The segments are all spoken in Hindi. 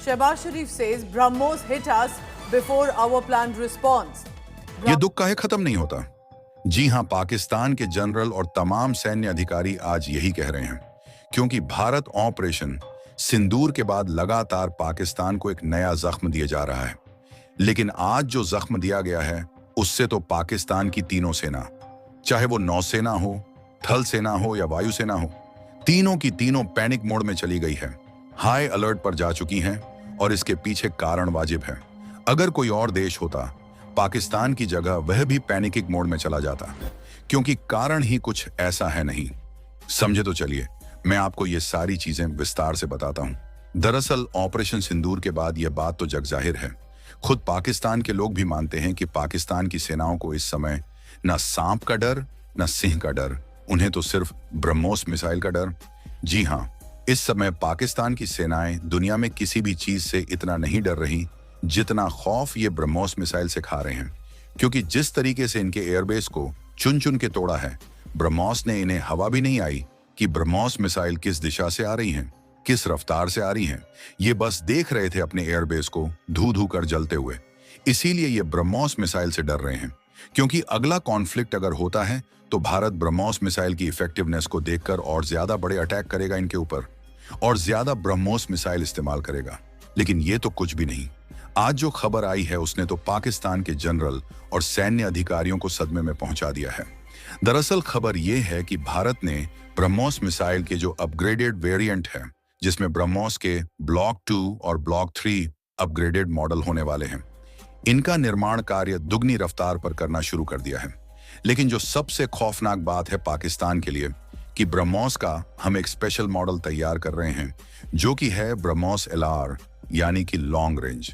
Shehbaz Sharif says BrahMos hit us before our planned response. ये दुख काहे खत्म नहीं होता? जी हां, पाकिस्तान के जनरल और तमाम सैन्य अधिकारी आज यही कह रहे हैं, क्योंकि भारत ऑपरेशन सिंदूर के बाद लगातार पाकिस्तान को एक नया जख्म दिया जा रहा है। लेकिन आज जो जख्म दिया गया है, उससे तो पाकिस्तान की तीनों सेना, चाहे वो नौसेना हो, थल सेना हो या वायुसेना हो, तीनों की तीनों पैनिक मोड में चली गई है, हाई अलर्ट पर जा चुकी हैं और इसके पीछे कारण वाजिब है। अगर कोई और देश होता, पाकिस्तान की जगह वह भी पैनिकिंग मोड में चला जाता, क्योंकि कारण ही कुछ ऐसा है नहीं। समझे तो चलिए, मैं आपको ये सारी चीजें विस्तार से बताता हूं। दरअसल ऑपरेशन सिंदूर के बाद यह बात तो जग जाहिर है। खुद पाकिस्तान के लोग भी मानते हैं कि पाकिस्तान की सेनाओं को इस समय न सांप का डर, न सिंह का डर, उन्हें तो सिर्फ ब्रह्मोस मिसाइल का डर। जी हां, इस समय पाकिस्तान की सेनाएं दुनिया में किसी भी चीज से इतना नहीं डर रही जितना खौफ ये ब्रह्मोस मिसाइल से खा रहे हैं, क्योंकि जिस तरीके से इनके एयरबेस को चुन चुन के तोड़ा है, ब्रह्मोस ने इन्हें हवा भी नहीं आई कि ब्रह्मोस मिसाइल किस दिशा से आ रही हैं, किस रफ्तार से आ रही हैं। ये बस देख रहे थे अपने एयरबेस को धू धू कर जलते हुए। इसीलिए ये ब्रह्मोस मिसाइल से डर रहे हैं, क्योंकि अगला कॉन्फ्लिक्ट अगर होता है तो भारत ब्रह्मोस मिसाइल की इफेक्टिवनेस को देखकर और ज्यादा बड़े अटैक करेगा इनके ऊपर और ज्यादा ब्रह्मोस मिसाइल इस्तेमाल करेगा। लेकिन ये तो कुछ भी नहीं। आज जो खबर आई है उसने तो पाकिस्तान के जनरल और सैन्य अधिकारियों को सदमे में पहुंचा दिया है। दरअसल खबर यह है कि भारत ने ब्रह्मोस मिसाइल के जो अपग्रेडेड वेरिएंट है, जिसमें ब्रह्मोस के ब्लॉक 2 और ब्लॉक 3 अपग्रेडेड मॉडल होने वाले हैं, इनका निर्माण कार्य दुगनी रफ्तार पर करना शुरू कर दिया है। लेकिन जो सबसे खौफनाक बात है पाकिस्तान के लिए कि ब्रह्मोस का हम एक स्पेशल मॉडल तैयार कर रहे हैं, जो कि है ब्रह्मोस LR, यानी कि लॉन्ग रेंज।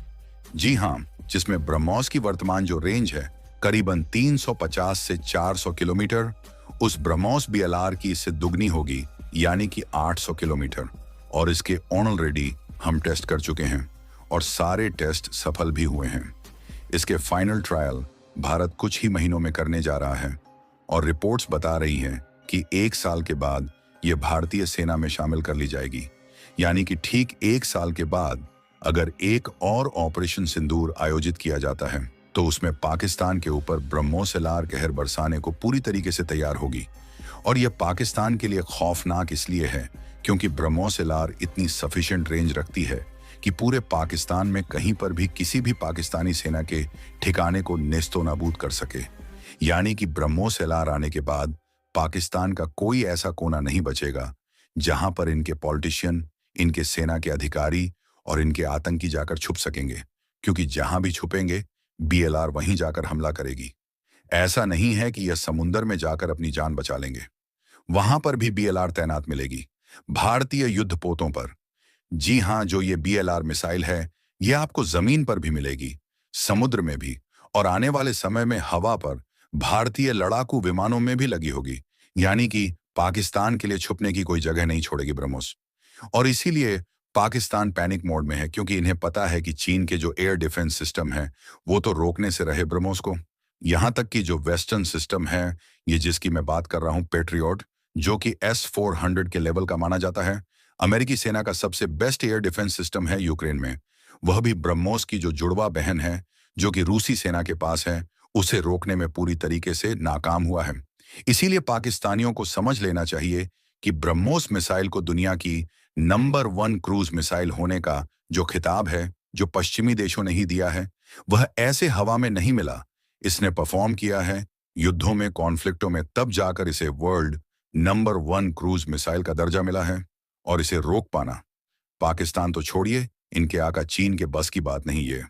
जी हां, जिसमें ब्रह्मोस की वर्तमान जो रेंज है करीबन 350 से 400 किलोमीटर, उस ब्रह्मोस BLR की इससे दुगनी होगी, यानी कि 800 किलोमीटर। और इसके ऑलरेडी हम टेस्ट कर चुके हैं और सारे टेस्ट सफल भी हुए हैं। इसके फाइनल ट्रायल भारत कुछ ही महीनों में करने जा रहा है और रिपोर्ट्स बता रही हैं कि 1 साल के बाद यह भारतीय सेना में शामिल कर ली जाएगी। यानी कि ठीक 1 साल के बाद अगर एक और ऑपरेशन सिंदूर आयोजित किया जाता है तो उसमें पाकिस्तान के ऊपर ब्रह्मोस LR कहर बरसाने को पूरी तरीके से तैयार होगी। और यह पाकिस्तान के लिए खौफनाक इसलिए है क्योंकि ब्रह्मोस LR इतनी सफिशिएंट रेंज रखती है कि पूरे पाकिस्तान में कहीं पर भी किसी भी पाकिस्तानी सेना के ठिकाने को नेस्तो नाबूद कर सके। यानी कि ब्रह्मोस LR आने के बाद पाकिस्तान का कोई ऐसा कोना नहीं बचेगा जहां पर इनके पॉलिटिशियन, इनके सेना के अधिकारी और इनके आतंकी जाकर छुप सकेंगे, क्योंकि जहां भी छुपेंगे BLR वहीं जाकर हमला करेगी। ऐसा नहीं है कि यह समुंदर में जाकर अपनी जान बचा लेंगे, वहां पर भी BLR तैनात मिलेगी, भारतीय युद्धपोतों पर। जी हां, जो ये BLR मिसाइल है, यह आपको जमीन पर भी मिलेगी, समुद्र में भी, और आने वाले समय में हवा पर भारतीय लड़ाकू विमानों में भी लगी होगी। यानी कि पाकिस्तान के लिए छुपने की कोई जगह नहीं छोड़ेगी ब्रह्मोस। और इसीलिए पाकिस्तान पैनिक मोड में है, क्योंकि इन्हें पता है कि चीन के जो एयर डिफेंस सिस्टम है वो तो रोकने से रहे ब्रह्मोस को। यहां तक कि जो वेस्टर्न सिस्टम है, ये जिसकी मैं बात कर रहा हूं, पेट्रियट, जो कि S-400 के लेवल का माना जाता है, अमेरिकी सेना का सबसे बेस्ट एयर डिफेंस सिस्टम है यूक्रेन में, वह भी ब्रह्मोस की जो जुड़वा बहन है जो कि रूसी सेना के पास है, उसे रोकने में पूरी तरीके से नाकाम हुआ है। इसीलिए पाकिस्तानियों को समझ लेना चाहिए कि ब्रह्मोस मिसाइल को दुनिया की नंबर 1 क्रूज मिसाइल होने का जो खिताब है, जो पश्चिमी देशों ने ही दिया है, वह ऐसे हवा में नहीं मिला। इसने परफॉर्म किया है युद्धों में, कॉन्फ्लिक्टों में, तब जाकर इसे वर्ल्ड नंबर 1 क्रूज मिसाइल का दर्जा मिला है। और इसे रोक पाना पाकिस्तान तो छोड़िए, इनके आका चीन के बस की बात नहीं ये।